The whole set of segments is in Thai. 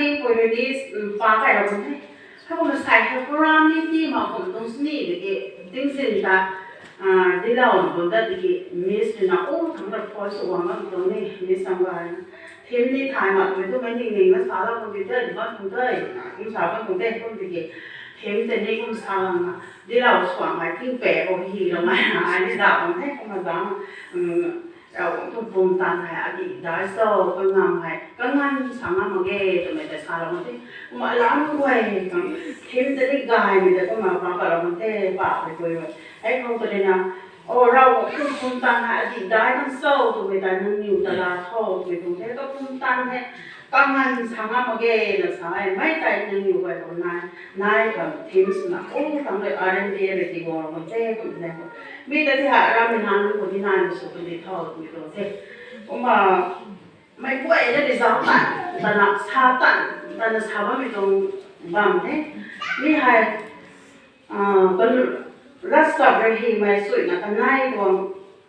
đi quay đi phá cái đó cũng thế hay còn sai hay program đi mà cũngต้องสนิทcái tiếng sinh ta đi đâu cũng đã cái miss na ô thằng đó phơi số mà cũng này miss sang bài thêm đi thay mà mình tôi mấy người nó xả ra cũng đi chơi nó cũng chơi cũng xả cũng chơi cũng cái thêm tên đi cũng xả mà đi đâu soạn bài tiếng bẻ của gì đâu mà ai đi đâu cũng thấy không mà dámเราต้องภูมิตามให้อดีตได้โซ่ก็งามให้ก็งานสามารถมาเกะแต่ไม่ได้สาระมันที่มาล้างด้วยกันทีมจะได้กายมันจะก็มาฟังกับเรามันเท่ปากไปด้วยไอ้เขาตัวเนี้ยโอ้เราต้องภูมิตามให้อดีตได้ทั้งโซ่ตัวไม่ได้นั่งอยู่ตลาดท่อไปตรงนี้ก็ภูมิตามให้ก็งานสามารถมาเกะแต่สายไม่ได้นั่งอยู่ไปตรงนายกับทีมสนับโอ้ทำเลย RNBA เลยที่บอกมันเท่ก็ได้มีแต่ที่หาเราไม่นานคนที่นานสุดเป็นที่ท่อตัวตัวเท่ผมว่าไม่กลัวจะได้สาวตันแต่ละชาตันแต่ละชาวบ้านไม่ต้องบังเท่มีให้เป็นรักษาบริหารไม่สุดนะกันนายตัว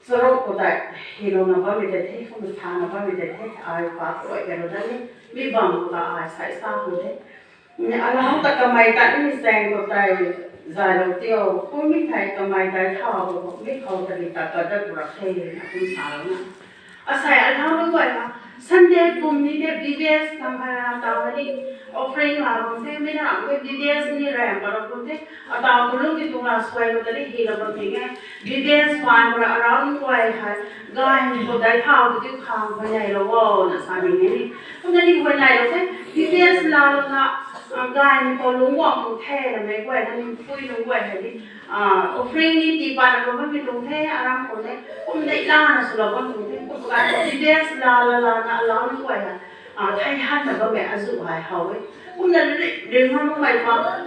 สรุปก็ได้ฮีโร่นะว่าไม่ได้เท่เขาไม่ทานนะว่าไม่ได้เท่อายปากตัวกันแล้วนี่มีบังก็อายใส่ซาคนเท่เนี่ยอะไรเขาตะกำไมตัดนี่แซงก็ได้dài đầu tiêu cũng biết thầy cầm máy tay thao biết thầu thì ta có được một cái là cũng sao nữa à sai anh thao đúng rồi mà Sunday cùng đi để BBS làm bài tao đi offering là cũng thế mấy nào cái BBS như rèm và cũng thế à tao cũng lúc thì tụi là xoay một cái gì là một cái nghe BBS hoàn rồi ở đúng rồi hay gai một cái thao thì cái khang cái này là wow là sao mình nghe đi hôm nay đi cái này là thế BBS là gai mình có lúng quăng cũng thế là mấy quầy nên vui lúng quầy hay đi offering đi thì bạn có mấy lúng thế aram cũng thế hôm nay là số là con cũng thế cũng cái BBS là Alauh như vậy thay hắn là có mẹ dụ hài hầu ấy cũng là đừng không mày mà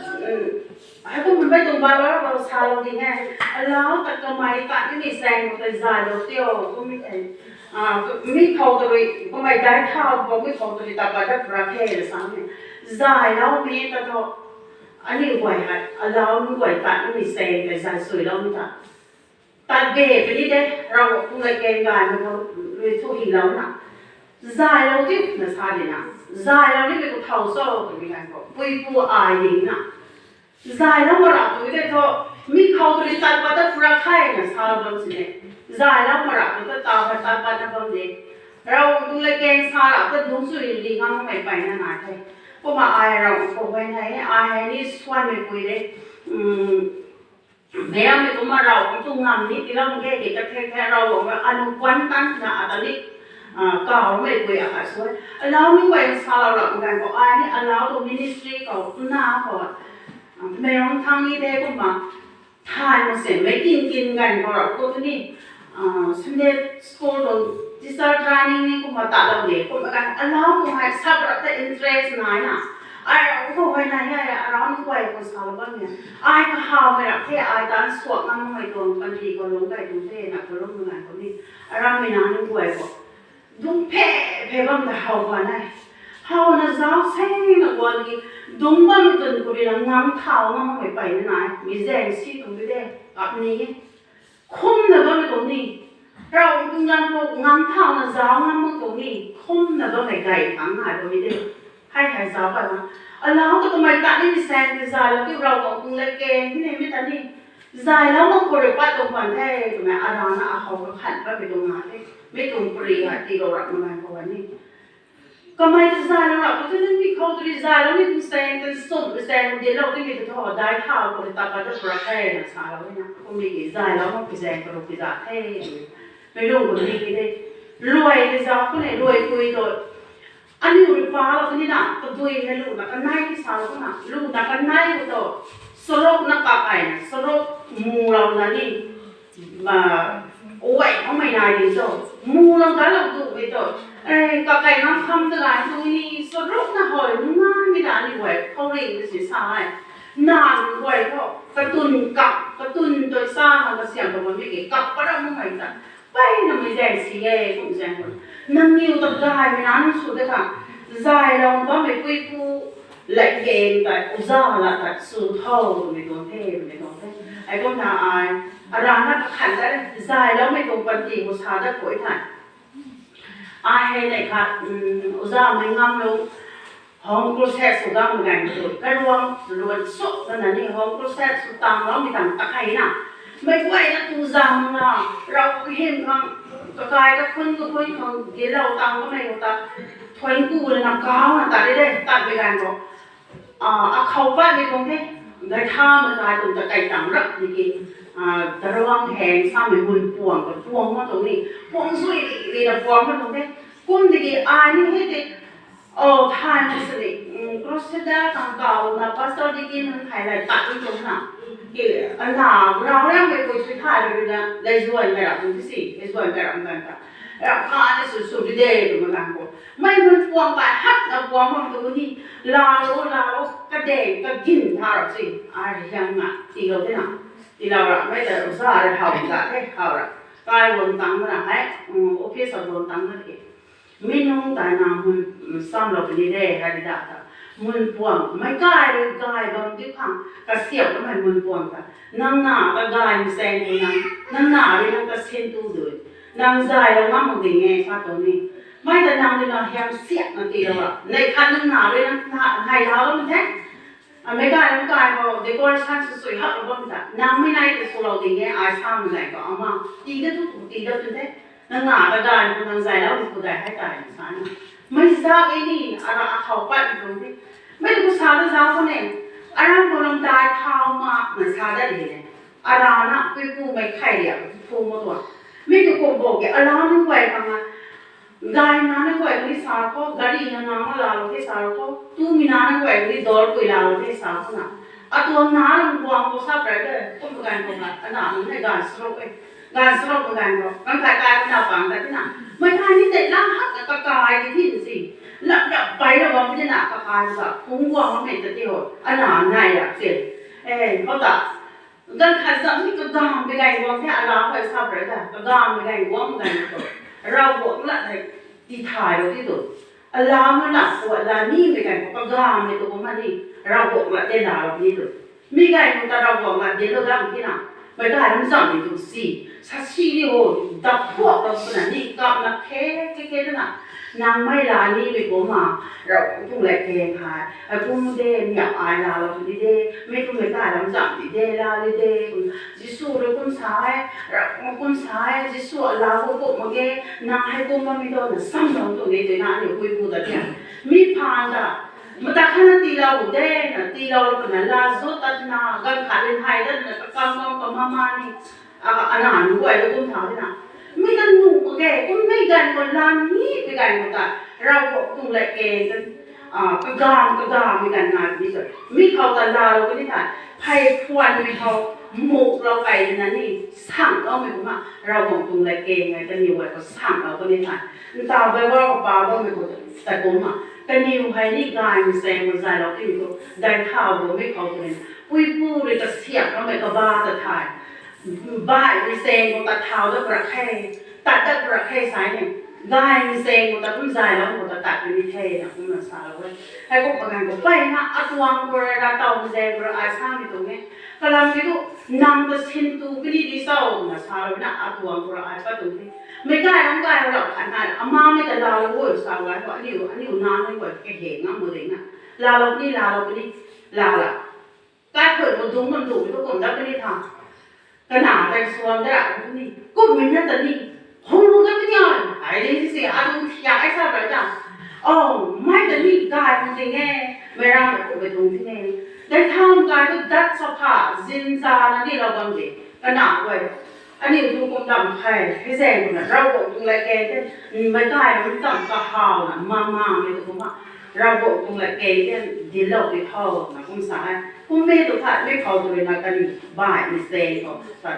hãy cùng mình bây giờ ba đó vào xào thì nghe Alauh tất cả mày tại cái gì sang một cái dài đầu tiêu cũng mình thấy mình thầu rồi có mày đái thao có mình thầu rồi tập bài đất ra khe là sáng này dài đâu mình ta thọ anh ấy quậy hả Alauh như vậy tại cái gì sang cái dài sưởi đâu ta tại về cái đi đâyเราcũng lại kèm gài mà rồi thu hình lâu nè dài lâu chứ là sao vậy nè dài lâu đấy cái thầu sâu thì mình làm có vui vui ai đi nè dài lâu mà làm tụi cái thôi mình khâu tụi ta bắt đầu ra khai là sao đâu chứ này dài lâu mà làm tụi ta bắt đầu bằng gìเราtụi lại kèm sao là cái đúng sự đi ngang mày phải là này thôi có mà ai rồi không phải này ai đi xoay mình quỳ đấy mẹ mình cũng mà rồi cũng tung ngầm đi thì nó nghe thì cái rồi cũng ăn quán tăng là tao đi cào mấy quỷ à suối Alauh những quỷ sao là cái có ai ní Alauh tụi ministry có na có mấy ông thằng đi đây cũng mà thay một sẽ mấy kinh cái có rồi tôi đi Sunday school rồi teacher training đi cũng mà tạo đầu để cũng cái Alauh cũng hay sắp được cái interest này nè ai cũng không phải này hay Alauh những quỷ cũng sao là bao nhiêu ai có hào mày là thế ai ta suốt năm mày tuần ban gì còn lúng cái tuần thế là có lúc người có đi Alauh mày nói những quỷ có đúng phê bằng là hầu là giáo sinh là quan gì đúng bằng tuần của đi là ngắm thảo ngắm phải bảy này mình rèn xí tụi cái đây gặp ní không là bằng tụi ní rồi cũng nhắm có ngắm thảo là giáo ngắm bằng tụi ní không là bằng phải gầy thắng hải tụi đây hay giáo phải mà Alauh tụi mày tặng đi xem thì dài là cái rau cũng lấy kèm cái này mới tặng đi dài lắm mà cô được bắt tụi mình thế tụi mày ăn nó hầu hẳn phải bị tụi mày thế mấy tụi bự hả thì đồ rộng mà có vấn đề còn mày thì dài lắm rồi tôi nên bị khâu tôi dài lắm thì xem cái sụn cái xem đến đâu cái gì thì thôi đái thao của người ta bắt được ra thế là sao đó nhá không bị dài lắm không bị xem có được giả thế mấy đồ của mình cái đây lùi cái sao cái này lùi cùi rồi anh nhiều được phá là cái gì nào tôi vui hay lùi là cái này cái sao đó nào lùi là cái này của tôi sốt nó cặp ảnh sốt mù lòng là đi mà ôi ông mày này thì rồi mua nó cái là tụ vậy rồi cả cái nó không tự lại tôi đi số lúc nó hỏi nó ngon cái đá như vậy không đi thì sẽ sao này nàn vậy thôi cái tuần tôi xa mà nó xem của mình cái cặp bắt đầu nó mày ta bay là mày rèn xì ghê cũng rèn rồi nâng nhiều tập dài mày ăn xuống đấy cả dài lòng có mày quy phu lại kèm tại ra là tại sự thâu mày còn thế ai cũng nào ai ra nó hẳn ra dài lắm mày cũng vẫn chỉ một sao đất cuối thẳng ai hay này cả ra mày ngâm luôn ห้องโปรเซสสุดาเหมือนกันก็รวมสุดนั่นนี่ห้องโปรเซสสุดต่างเรามีต่างตะไคร้น่ะไม่ไหวนะตูจังน่ะเราเห็นข้างตะไคร้ก็คนของเดี๋ยวเราต่างก็ไม่รู้แต่ทวนกูเลยนะก้าวนะตัดได้ตัดไปกันก็เขาบ้านไปตรงนี้ได้ท่ามันกลายเป็นตะไคร้ต่างรักดีกี่แต่ระวังแหงซ้ำเป็นหุ่นพวงกับพวงมาตรงนี้พวงสวยดีนะพวงมาตรงนี้กุ้งดีกี่นี่ให้ดีtime sini procedure tangkau na pastor dikin highlight tak itu na ana orang yang berkuih thai berda lezuan merah tu si lezuan merah kan ta kan susu di tu kan ko mai mun puang ba hat na puang hong tu ni lalu kadeng kagin thar si yang na ti lo te na ti lo ra mai da usaha ra hau da te hau ra kai won tang na hai office won tang na ke minung tai na mun sam lo ni de ha di da ta mun puang mai kai bang ti khang ka siap lo mai mun puang ta nang na ta gai mi sen ni nang na ri nang ka sen tu du nang zai lo ma mo de nge sa to ni mai ta nang ni na hem siap na ti lo nei khan nang na ri nang hai thao lo man the mai kai bo decoration su ha lo bang ta nang mai nai ta so lo de nge ai sa mi nai ko ama ti da tu ti da tu the nang na ta gai nang zai lo ku dai hai tai sa na mai za cái ni ara khau pa tu ni mai ku sa da za ko ne ara ko lam dai khau ma na sa da de ne ara na ku mai khai dia pu mo to mai ku ko bo ke ara nu wai ka ma gai na na wai ni sa ko gari na na ma la lo ke sa ko tu mi na na wai ni dor ko la lo ke sa ko na a tu na ram ko ko sa pra de ko ga ko na ana ni ga sro ke ga sro ko ga ko kan khai ka na pang da ti na mai khai ni de la hat ka kai ni tin si la da pai la ba mi na ka kai sa kung wa ma me ta ti ho ana nai ya si ho ta gan kha sa mi ka ga me ga wa ke ala ko sa pra da ka ga me ga wa ma ga ko ra wo la dai ti thai lo ti tu ala ma na ko ala ni me ga ko ka ga me to ko ma ni ra wo la de la lo ni tu mi ga ko ta ra wo la de lo ga mi na mai ga ram sa ni tu si sa si ni ho da pho ka na ni ka na ke na nang mai la ni me ko ma ra tu le ke ha a pu mu de mi a la lo ti de me tu me ga ram sa ti de la le de ji su ro kun sai ra kun sai ji su la ko ma ge na hai ko ma mi do na sam do to ne de na ni hui pu da ya mi pha da ma ta khana ti la u de na ti la lo na la zo ta na ga kha len hai da na ka ka ma ni ana nu ko ai ko tha de naไม่กันหนูแกก็ไม่กันคนลานนี้ไปกันหมดอ่ะเราตรงแหลกเกณฑ์กันกระดามไม่กันงานนี้เลยมีเขาตาลาเราก็ได้ถ่ายไผ่ควันมีเขาหมกเราไปนั่นนี่สั่งเราไม่รู้ว่าเราของตรงแหลกเกณฑ์ไงกันนิวไว้ก็สั่งเราก็ได้ถ่ายตาไปว่าปลาเราไม่รู้แต่ผมอ่ะกันนิวไผ่นี่กายมันแซงมันใจเราที่อยู่ได้ข้าวเราไม่เขาเลยปุ้ยเลยจะเสียบเราไม่ก็บ้าจะถ่ายบ้านมีเซงก็ตัดเท้าด้วยประเทศตัดด้วยประเทศสายเนี่ยได้มีเซงก็ตัดพุ่มใจแล้วก็ตัดเป็นวิเทศนะคุณมาสาวเลยให้พวกประกันก็ไปนะอัตวังบริการเต่าเซงบริการสร้างที่ตรงนี้กำลังคิดดูนำตัวชินตูก็ดีดีเศร้ามาสาวเลยนะอัตวังบริการก็ตรงนี้ไม่ได้น้องกายเราขนาดอาม่าไม่แต่ลาเราโวยสาวไว้เพราะอันนี้นานเลยกว่าแกเห็นนะมือเด็กนะลาเรานี่ลาเรานี่ลาละกายเปิดมันดุ้งมันดุทุกคนแล้วก็นี่ทำขนาดไปส่วนได้ทุกนี่ก็ไม่นั่นแต่นี่คงรู้กันไม่ได้ไอ้นี่สิอาดูอยากไอ้ทราบอะไรจ้ะไม่แต่นี่กายมันจริงแง่ไม่ร่างแบบไปตรงที่แง่ได้ทำกายก็ดัดสภาพจินซานั่นนี่เราบางทีขนาดไว้อันนี้ทุกคนดำใครให้แซงคนน่ะเราบอกตรงไรแกจะไม่กายมันต่ำกระหาวน่ะมาไม่ถูกมั้ยเราบอกตรงไรแกจะดีเราไปเท่านะคุณสายคุณแม่ตัวขาดไม่เขาตัวนักกันบ่ายมีเซนก็ตัด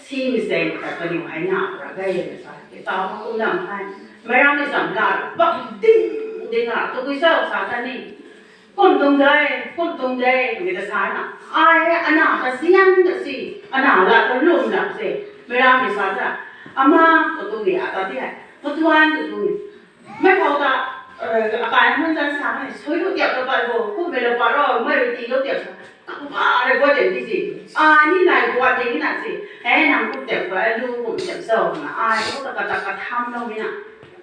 ซีมีเซนแต่กันอยู่หายหนาอะไรได้เลยสายตาเขาคุณดำให้ไม่รับไม่สำลักปั๊บติ้งดิ้งอ่ะตัวกุ้ยเศร้าสาธารณีคนตรงใดมีแต่สายน่ะไอ้อันน่ะแต่เสียงแต่สิอันน่ะละก็ลุ่มละสิไม่รับไม่สาธารอาม่าตัวนี้อ่ะตาที่ไหนตัวตัวนี้ไม่พอตาอาการมันจะสาหัสช่วยลูกเดียวตัวไปโว้ผู้เป็นลูกปลาเราไม่รู้ตีลูกเดียวอะไรก็เจ็บที่สินี่นายกว่าจริงน่ะสินางผู้เจ็บไปลูกผมเจ็บเศร้าน่ะก็ตะกะทำเราไม่น่ะ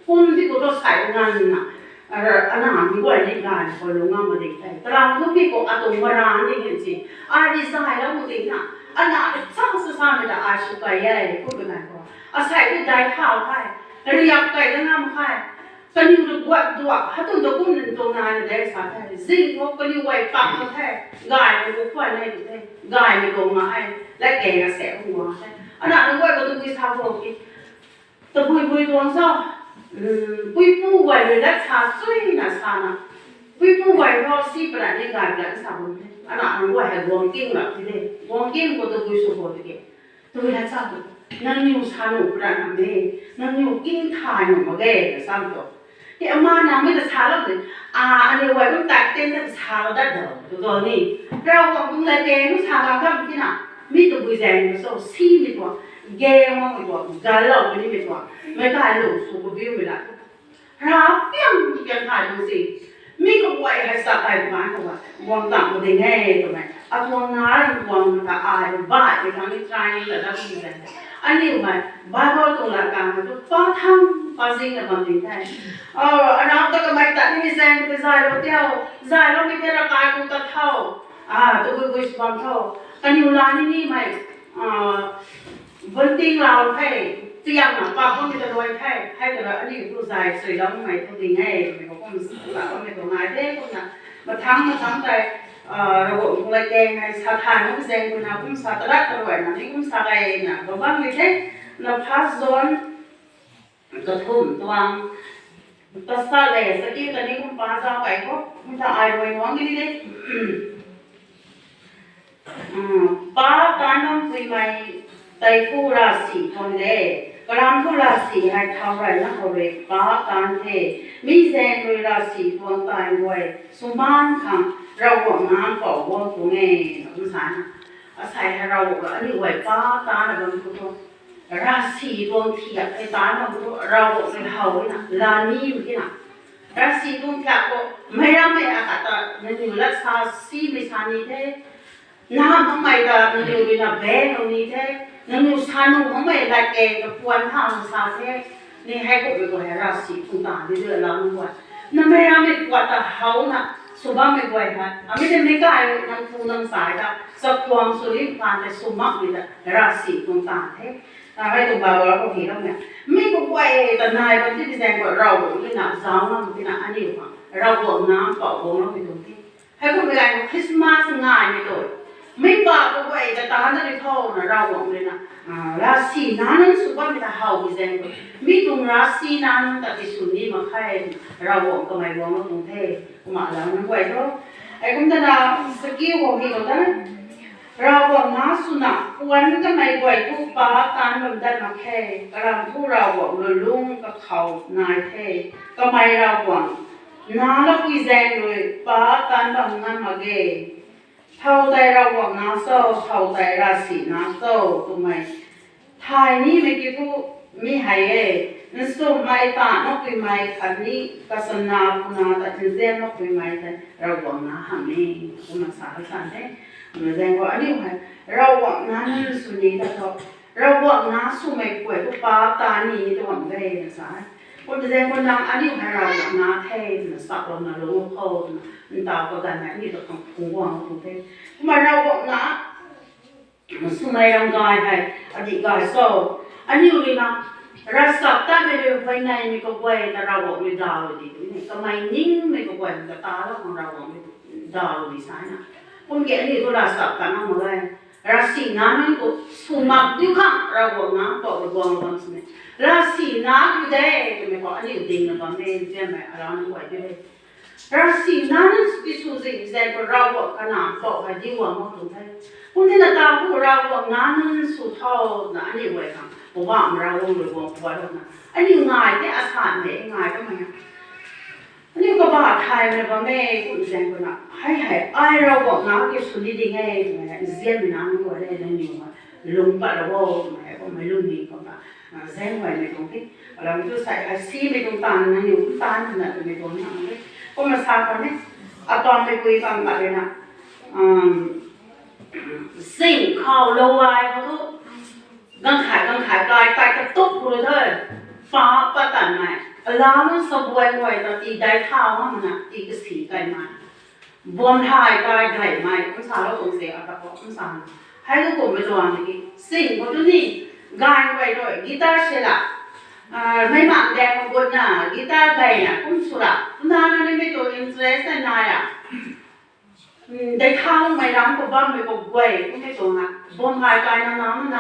คนที่กูต้องใส่งานน่ะ anh làm cái này là phải luôn ngang một điểm này, làm lúc đi có atom marang đi cái gì, ai đi sai đó một điểm nào, anh làm chắc là sao người ta ai chụp cái này, cũng cái này có, à sai cái đại thảo hay, rồi nhập cái đó ngang hay, cái như được quạt đuổi, hát tôi đâu cũng nên tôi này để sao thế, riêng có cái như vậy tạm có thế, gài cái quạt này thế, gài cái đồ mà hay, lấy cái là sẽ không có thế, anh làm cái quạt của tôi đi sao rồi cái, tôi bùi tuồng sao. Quý phu vậy rồi đã xa suy là xa nè quý phu vậy rồi xí bà lại đi gài lại xa bồn thế anh ạ nó gọi là quang kim là thế này quang kim của tôi quý số hồ thế tôi đã sao rồi nâng nhiều xa nụ bà lại nằm đây nâng nhiều kim thai nụ mà ghê là sao rồi thì ông ma nào mới là xa lắm rồi anh ấy vậy cũng tạc tên là xa là đất đỡ rồi nè rau còn cũng lấy tên nó xa là các thế nào mi tụi quý rèn nó xí mi tụi ghê mà mi tụi gái lộn với mi tụi mấy cái lũ số của view mình lại ra tiếng cái thải đồ gì mi có quậy hay sợ ai mà không ạ quăng tặng một đề nghe rồi này quăng nói quăng cả ai vài cái thằng đi trai là đã bị này anh hiểu mà ba bao tuổi là càng mà tôi phá thăng phá sinh là bằng tình này anh nói tôi có mấy tận đi xem cái dài đâu tiêu dài đâu bây giờ là cái cũng ta thâu tôi vui bằng thâu anh nhiều lần đi mày vẫn tin là hay tiếng mà ba con người ta đôi hay là anh đi tu dài sưởi đóng mày tu tình hay mày có con là con mày có ngài thế không là mà thắng đây rồi cũng lại kèn hay sa thàn cũng dèn cũng nào cũng sa tát rồi là đi cũng sa cái nè có bao nhiêu thế là pass zone cái thùng toang ta sa lệ sa kia ta đi cũng phá ra vậy có chúng ta ai rồi nói cái đấy ba cái năm tuổi mày tay phu ra sĩ thôn đấy cái làm phu ra sĩ hay thao ra nó hồi về ba can thế mi dèn rồi ra sĩ thôn tay rồi số ban khang rau quảng nam bỏ vô của nghe nó sáng xài rau là như vậy ba ta là bằng thôi ra sĩ thôn thiệt cái ta là rau quảng cái hậu là ni cái nào ra sĩ thôn thiệt có mấy năm mấy ta nên là sa sĩ mấy san như thế nam không mày ta nên là bé nó như thế nên san không mày là cái quan thao sa thế nên hay có việc gọi là sĩ thôn ta đi được làm không vậy nên mấy năm mấy quả ta hậu nè số ba mươi quầy mà, mình thấy mấy cái năng phu năng xài đó, sau quang số liên quan tới số mắc vậy đó, ra sĩ cũng tàn thế, hay tụi bà bảo có hiểu không nhỉ? Mấy cái quầy tận này vẫn chỉ dành gọi rau cũng như nào giáo nó cái nào ăn nhiều mà, rau bột nó bỏ bột nó bị đúng thế, hay có cái này Christmas ngày này rồi, mấy bà cái quầy ta tán ra đi thâu là rau bột này nè, ra sĩ nó số ba mươi ta hậu bị dành rồi, mấy tụi ra sĩ nó ta bị sụn đi mà khai rau bột cái mày bột nó cũng thế. Mà là nó quay thôi, ai cũng ta là skill của mình rồi đó, rau quảng nó sụn nặng, quấn cái này quay thu phá tan bằng đất mặc khe, cái làm thu rau quảng rồi luôn cái khẩu này thế, cái mày rau quảng, nó quy rèn rồi phá tan bằng năm mà ghê, thâu tay rau quảng nó sâu, thâu tay ra xỉ nó sâu, tụi mày, thay ní mấy cái thu mi hay ấy, nên số mai ta nó quy mai khăn ní cái sân nào cũng nào ta chân xem nó quy mai thế rau quảng nó hàm đi cũng là sản thế người dân gọi đi phải rau quảng nó nên số ní ta thôi rau quảng nó số mấy quầy của ba ta ní tôi còn về là saoคนจะคนดังอันนี้ให้เราหน้าเท่สักเราหน้าโลกเขาตาก็กันนี่ตัวของผู้วางผู้เท่มาเราบอกนะมันสุนัยร่างกายให้อดีตกายโซ่อันนี้เลยนะรักษาตั้งแต่เรื่องภายในมีก็ไว้แต่เราบอกไม่ดาวดีนี่ทำไมนิ่งไม่ก็ไว้แต่ตาเราของเราบอกไม่ดาวดีใช่ไหมคนแก่นี่ตัวรักษากันเอามาไว้รักษีนั้นก็สุนัขดูข้างเราบอกนะบอกไปบอกบางสิ่งรักษีนั้นอยู่ได้ก็ไม่บอกอันนี้ก็ดิ่งนะบางเรื่องใช่ไหมเราไม่ไหวด้วยรักษีนั้นที่สุดสิ่งแสดงเราบอกขนาดบอกให้ดีกว่ามันถูกไหมคนที่ตาพวกเราบอกนั้นสุดท้ายนะอันนี้ไว้ครับผมว่าเราหรือว่าไว้แล้วนะอันนี้ง่ายแต่อาสาเนี่ยง่ายก็ไม่อันนี้ก็บาดไทยเลยว่าแม่คุณแสดงคนน่ะให้ไอเราบอกนะเก็บสุดดีไงเสียไม่นานก็ได้นั่นอยู่มาลุงปะเราบอกก็ไม่ลุงนี่ก็แบบแสดงไว้ในตรงที่เราจะใส่ไอซีไม่ตรงตานั่นอยู่ตาขนาดไม่ตรงนั้นเลยก็มาทราบกันเนี่ยตอนไปคุยกันแบบเลยนะสิ่งเขาโลวายเขาทุกกังขายกายกระตุกเลยเถอะฟ้าประตันใหม่ Alauh nó sập quay quay ta tì đại thao mà nè tì cái xì cái mai bom hai cái gậy mai cũng sao nó cũng sẽ ở tập cũng sao hay cái cũng bây giờ này sing có thứ gì gai quay rồi guitar sẽ là mấy bạn đẹp một nè guitar gậy nè cũng sửa na nó nên tôi interest này à đại thao mày làm có bom mày có quay cũng cái chỗ nè bom hai cái nó nè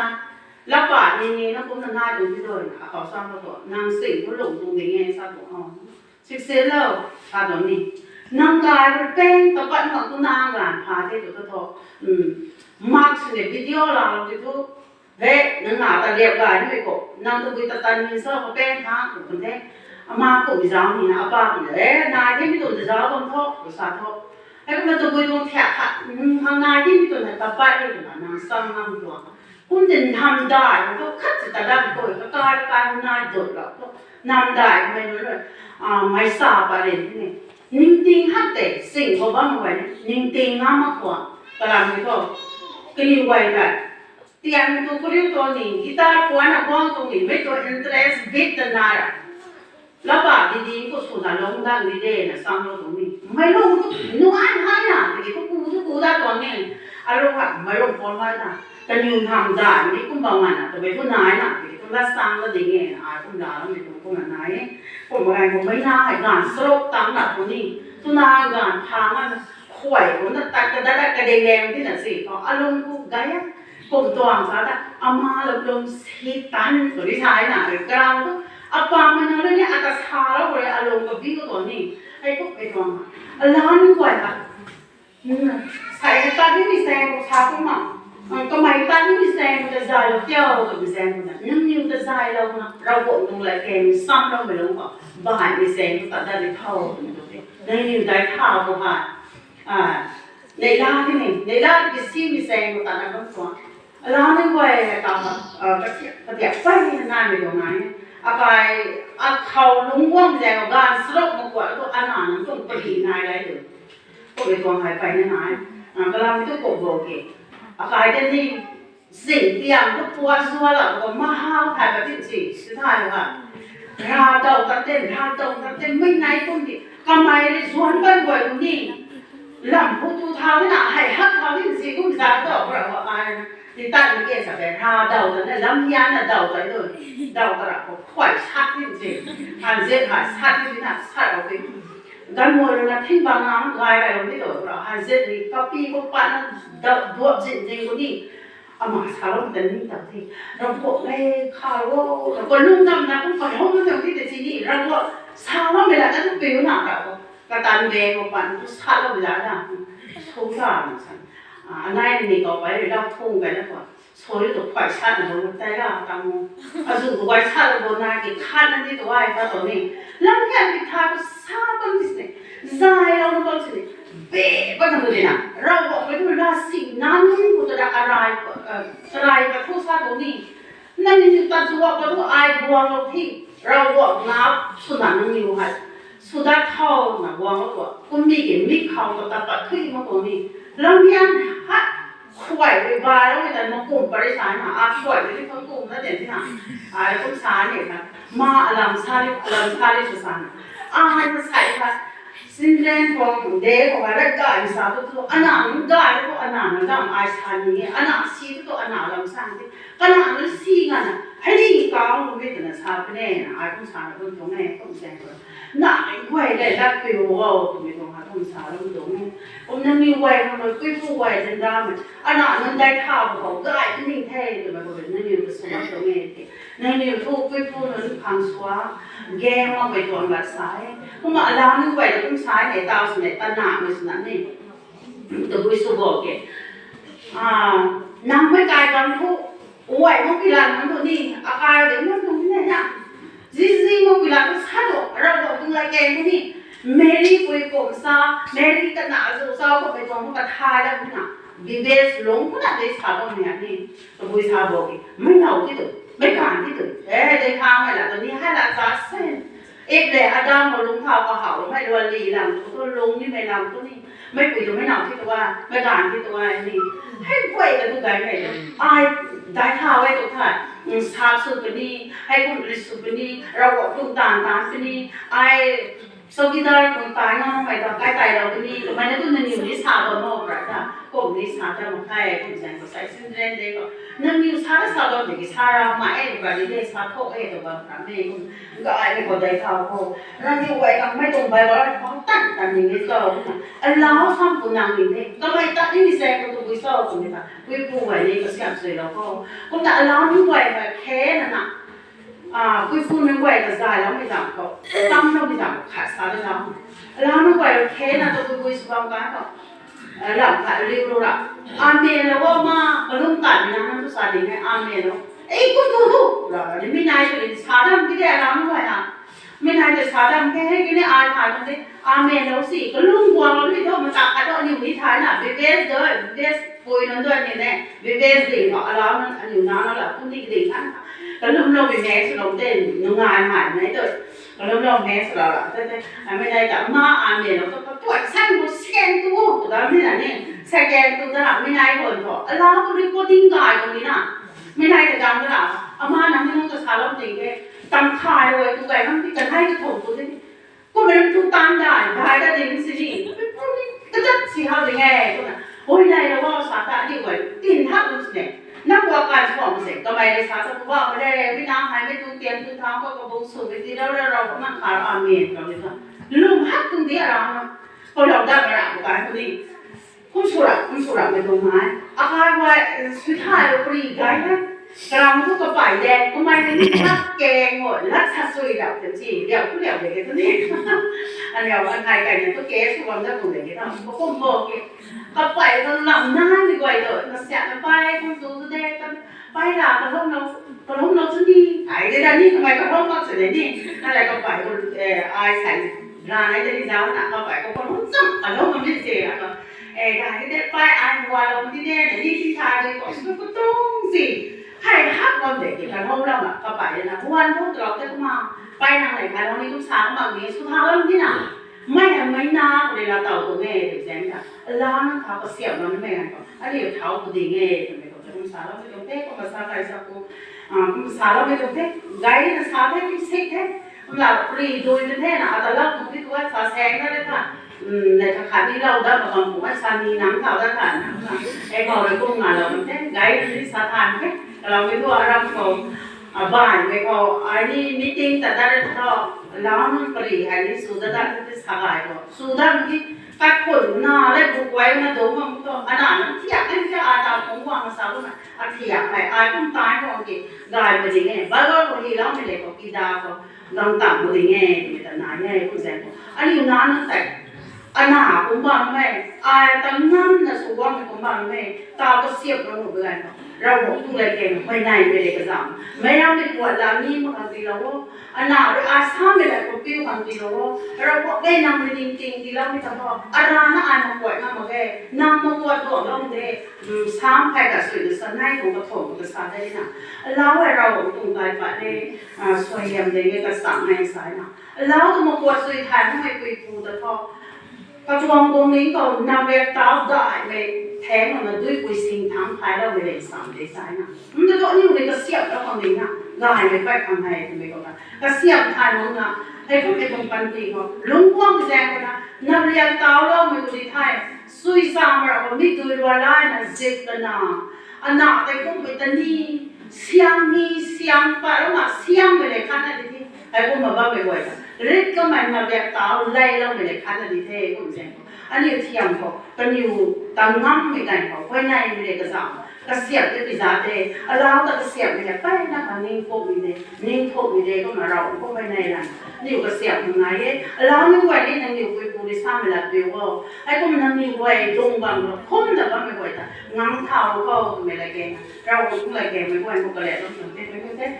lắp bátนี่nó cũng là hai tụi cái rồi họ sang nó tụi nàng sing nó lủng tụi mình nghe sao tụi họ xích xế lâu sao tụi mình nàng gái rồi bên tập bạn họ tụi nàng gái phá thế tụi tụi mặc cái video là tụi tụi thế nàng ngả ta đẹp gái như vậy nàng tụi ta tan như sao có bên thang tụi thế mà cũng giáo thì là ba thì đấy này thế mới tụi giáo con thôi rồi sao thôi thế cũng là tụi tụi thẹn hàng ngày thế mới tụi này tập bạn rồi là nàng sang nàng tụiคุณจะทำได้ก็คัดจะได้ก็ก็การมันน่าจดแล้วก็นำได้ไม่รู้เลยไม่ทราบอะไรนี่นิ่งติงฮัตเตสิ่งเขาบ้างไว้นิ่งติงงามมากกว่ากลางไม่ก็กลิ้งไว้ได้เตียงตัวก็เรียกตัวนี้กีตาร์กวนกว้างตรงนี้ไม่ตัวอินเทอร์เน็ตบิดตันได้แล้วบาดดีๆก็สุดาลงได้ดีเด่นะสร้างเราตรงนี้ไม่ลงก็นุ่งอันให้น่ะทีนี้ก็กูได้ตัวนี้อารมณ์แบบไม่ลงพอไว้น่ะแต่ยืนทำได้ไม่คุ้มบางวันอ่ะแต่ไปผู้นายน่ะไปผู้รักษาแล้วดีเงี้ยอายผู้ด่าแล้วไม่ถูกผู้นายผมบอกไงผมไม่น่าให้งานสลบตั้งหนักตรงนี้ผู้นายงานทางมันข่วยผมนั่นตัดกระดาษกระเด็นแดงที่นั่นสิเขาอารมณ์กูไงผมตัวอังสารอามาลมสีตันตัวที่ใช้น่ะกลางก็อาปามันอะไรเนี่ยอาตสาแล้วเลยอารมณ์กับวิ่งก็ตัวนี้ไอ้พวกไอ้ตัวมันล้านกว่าค่ะใส่ตาที่มีแสงกับชาพวกมันก็ไม่ตั้งมีแสงมันจะใจเราเที่ยวกับมีแสงมันนั่งยืนจะใจเรานะเราบดลงไหลแกงซ้ำเราไม่ลงก็บ้านมีแสงตัดได้เท่าได้ยืนได้เท่าก็บ้านในร้านที่นี่ในร้านที่ซีมีแสงมันตัดได้ก็สวยร้านนี้ก็ตามกระเทียมไฟนานไม่ตรงไหนอะไรเขาลุงว่างแสงกับการสลบมากกว่าก็อันนั้นต้องปรีนายได้เลยก็ไปตัวหายไปนานก็เราไม่ต้องกดโบเกอะไรกันนี่สิ่งที่ยังก็ปวดซัวหลังก็มาห้าวถ่ายแบบที่สี่สุดท้ายว่าราเดาตัดเต้นไม่ไหนคนที่ทำไมเลยสวนเป็นบ่อยคนนี้หลังพูดทูเท้าที่หน้าให้ฮักเท้าที่สี่ก็จะเดาเพราะว่าอะไรที่ตั้งเกี่ยสับแบบราเดาแต่เนี่ยลำยันน่ะเดาไปเลยเดาตระก็ขวายชัดที่สี่หันเสียหันชัดที่หน้าชัดเอาไปกันมัวเลยนะทิ้งบางน้ำลายอะไรไม่ตัวเราหันเสียนี่ก็ปีก็ปั้นดวบจริงคนนี้อามาสาวแต่นี่แต่ที่เราบอกเลยข่าวว่าเราก็ลุ่มดำนะต้องขอห้องนั่งที่แต่ที่นี่เราก็สาวเวลานั้นเป็นหนักเรากระตันเบงก็ปั้นทุกชาติเราเวลาน่ะทุกอย่างฉันอันนั้นนี่ก็ไปเราทุ่งไปแล้วก็소리 도快차는 거 때가当아주 누가 차를 보나 게 카는 데도 와 있다 더니 남편 그 타고 사번 비슷해 자이라는 거지 배가 되나 라고 그래도 라시 나는 것도 아라이 토사더니 나는 일단 좋아가지고 아이 보아로 티 라고 나 수다는 이유가 수다 타오나 보아로 꿈미게 미카오도 따빠 크게 먹더니 남편 하ขวายไปบ้าแล้วแต่มากลุ่มบริษัทหาขวายไปที่เขากลุ่มแล้วเด่นที่ไหนต้องช้าเนี่ยค่ะมาอลัมชาลิสุสานให้ภาษาค่ะสิ่งแรกของเด็กของอะไรก็อิสระตัวอันนั้นก็อะไรตัวอันนั้นก็ไอชานี่อันนั้นซีตัวอันนั้นลำสั่งที่ก็อันนั้นซีกันนะให้ดีก้าวลงไปแต่ละชาไปเนี่ยต้องช้าต้องตรงไหนต้องแซงเลยน่าขวายได้รับไปว่าตรงนี้ตรงหาต้องช้าต้องตรงนี้ผมนั่งมีวัยทำไมกุ้ยผู้วัยจันดามันอันนั้นได้ข่าวเขาก็ไอ้ที่นี่แท้เลยแบบนั่นอยู่กับสมัครตรงนี้นั่นอยู่ทุกกุ้ยผู้นั้นพังสวะแก้มาไปตัวแบบสายผมมาล้างนึกไปแล้วต้องใช้ในตาสมัยตาหนาไม่สนั่นนี่ตัวกุ้ยสุบอกแกนั่งไม่กายกันทุกวัยมันพิลานมันตัวนี้อาการเดี๋ยวมันตรงนี้เนี่ยजिมันพิลานก็ชัดเราบอกตรงไรแกตัวนี้मेरी कोई कोमसा मेरी का नाज़ उसाओ को पे जोंग का थाला बुना विदेश लोग बुना देश खाबो में आने तो वो खाबो के मैं ना उठी तो मैं कान थी तो देखा मैं ला तो नहीं है ला सास एक ले आदम और लुंग खाओ का हाउ मैं लोली लाम तो लुंग नहीं मैं लाम तो नहीं ไม่ปุ๋ยตัวไม่หนาวที่ตัวไม่ด่านที่ตัวนี่ให้ป่วยกันทุกอย่างเลยไอ้ได้ท่าไว้ตัวท่าชาสุปนีให้คุณริสุปนีเราบอกตุ้งตานปนีไอ้Saudara pun tanya apa itu kata itu ni, kemana tu nanti ni sahaja mau berada, kau ni sahaja mau kaya pun jangan kau saya sendiri dek, nanti sahaja dek sahaja mai berada dek sahaja kau itu berada ni, enggak ada kau dek kau, nanti kau yang mai tu bayar kau tan ni kau, Alauh sam pun nang ni, kau mai tak ni saya kau tu bisa kau ni tak, kau buat ni kau siap sudah kau tak Alauh ni buat kaya nak. Kui punไม่ไหวก็ใจแล้วไม่จับก็ตั้มเราไม่จับขาดสารแล้วไม่ไหวแค่นั้นตัวกุยสุภาพกันก็หลับขาดเรียบร้อยอาเมนแล้วว่ามาก็ลุ่มตัดนะนั่นทุกสายนี่อาเมนแล้วกูดูแล้วไม่นายเลยสาดำกี่เดือนแล้วไม่ไหวนะไม่นายจะสาดำแค่ให้กี่เนี่ยถ่ายมันดิอาเมนแล้วสิก็ลุ่มกวางแล้วที่เขามาจับกันตอนอยู่ที่ท้ายน่ะเบเบสด้วยเบสปุยนั่นด้วยนี่แน่เบเบสดิ่งก็แล้วนั่นอยู่น้ำนั่นแหละพุ่งที่ดิ่งนั่นก็ลุ่มเราไปแม่สุดเราเต้นงานหายไหนตัวก็ลุ่มเราแม่สุดเราละแต่ไม่ได้แต่มาอาเมนเราก็ตรวจสั่งกูสแกนตัวแต่ไม่ได้เนี่ยสแกนตัวตลาดไม่ได้คนพอเราก็รีบดิ้งกายตรงนี้นะไม่ได้แต่จำตลาดอามานะไม่ต้องจะสารเราจริงเลยตั้งคายเลยตัวใหญ่ทั้งที่จะให้กระถงตัวนี้ก็ไม่ต้องทุกตั้งได้ได้จริงสิจีก็จะสี่ห้าได้ไงตัวน่ะโอ้ยได้แล้วว่าสาธารณดีกว่าติ่นทับรู้สึกเนี่ยนักว่าการสอนเสร็จก็ไม่ได้สาธารณว่าไม่ได้ไม่น้ำหายไม่ต้องเตรียมตุ้งท้องก็กระบุงสูบไปที่เราก็นั่งขายอาเมนเราเลยค่ะลุงฮักตรงนี้เราเนาะพอเราได้มาละการตรงนี้คุณสุระไปตรงไหนอาคารว่าสุดท้ายเราปรีกายนะกลางทุกกระป๋ายแดงก็ไม่ได้นักแกงหมดรักษาสุยเราเต็มที่เดี๋ยวผู้เดียวเด็กตัวนี้อันเดียวอันไทยกันเนี่ยตัวเก๋สุวรรณได้ตรงไหนกันเนาะก็คงบอกกระป๋ายก็หลับหน้าดีกว่าเลยมาเสียกันไปคนดูตัวเด็กกันไปหลับกระทงเราจะดีไอ้เดี๋ยวนี้ทำไมกระทงเราจะดีนั่นแหละกระป๋ายคนไอ้ใส่ร้านไหนจะดีจ้าหนักกระป๋ายก็คนรู้จักกระทงมันไม่เสียก็การที่ได้ไปอ่านว่าเราที่ได้เนี่ยที่ชายเลยก็ต้องสิให้ฮักเราเด็กกันห้องเราอะกระป๋ายนะวันพวกเราจะมาไปทางไหนคะเรานี่ทุกเช้าบางทีสุดท้ายเราที่ไหนไม่นาเวลาเต่าตัวเงี้ยเด็กแจ้งค่ะล้านนั่งเขาก็เสียบมันไม่กันก็อันนี้เท้าตัวดีเงี้ยทำไมก็จะทุกเช้าเราไม่ต้องเตะก็ภาษาไทยสักกูภาษาเราไม่ต้องเตะไกด์ภาษาไทยที่เซ็กแท้เราปรีโดยเป็นแท้นะแต่เราตรงที่ตัวภาษาแซงนั่นเลยค่ะในทางการที่เราได้บางคนว่าชานีน้ำเขาได้ค่ะไอ้บอกเลยพวกงานเราเป็นแท้ไกด์ที่สถานแท้เราไม่รู้อะไรของบ้านไม่พออันนี้มีติ้งแต่ได้ก็แล้วนั่นปรีอันนี้สุดได้ที่สบายก็สุดได้เมื่อกี้กัดขนหน้าและบุกไว้มาดูมันก็อันนั้นที่อยากให้ที่อาจารย์ผมวางมาสาวน่ะอันที่อยากให้อาต้องตายก็โอเคได้มาดีไงบ้านเราคนที่เราไม่เลยก็กินดาวก็ลองต่ำมาดีไงแต่นายไงคุณแซมอันนี้อยู่นานนั่นแต่อันหนาผมบอกไม่ตั้งนั่นนะสุวรรณผมบอกไม่ตาก็เสียบเราหมดเลยเราบอกทุกรายการไม่ได้ไม่ได้กระจำไม่เราไม่ปวดหลังนี่มันกันทีเราอันหนาเราอาสาไม่ได้ก็ปิ้วกันทีเราบอกได้นำไปจริงๆทีเราไม่ทำบอกอันนั้นอันมาปวดนำมาแก่นำมาปวดตัวเราเด็กซ้ำไปกับสุดสันให้ของกระถงกระสันได้นะเราเราตรงใจไปได้สวยงามได้กระสังในสายนะเราต้องมาปวดสุดท้ายทำไมปุยปูแต่พอกระทรวงตรงนี้ก็นำเวลาได้ไปแทงมันด้วยกุยสิงทั้งภายเราไม่ได้สามได้ใช่นะมันจะต้องนี่มันก็เสียบแล้วตรงนี้นะได้ไม่ไปทำให้ทำไมก็ได้ก็เสียบทายมันนะไอ้พวกไอ้ตรงปันตีก็ลุงว่างแจ้งนะนำเรียนเต้าเราไม่กุยไทยสุยสามเราไม่ดูรัวไล่นะเจ็บกันนะอันนั้นแต่พวกไม่ตันนี่เสียงมีเสียงปะแล้วมาเสียงไปเลยขนาดนี้ไอ้พวกมาบ้าไปบ่อยนะเรียกก็ไม่มาแบบเต้าไล่เราไปเลยขนาดนี้เท่คุณแจ้งอันนี้เทียมเขาเป็นอยู่ตั้งงั้มไม่ได้เขาไว้ในไม่ได้กระสับกระเสียบจะปิดตาเท่เราแต่กระเสียบไม่ได้ไปนะคะนิ่งพวกไม่ได้นิ่งพวกไม่ได้ก็มาเราพวกไปในนั้นนี่กระเสียบยังไงเรานี่ไว้นี่นั่งอยู่คุยปูริสาไม่รับเดี๋ยวว่าไอ้พวกมันนั่งอยู่ไว้ตรงบางคนแต่ว่าไม่ไหวแต่งั้มเท้าเขาไม่ได้แกงเราทุกรายแกงไม่ไหวพวกกระเล่ต้องตื่นเต้นไม่ตื่นเต้น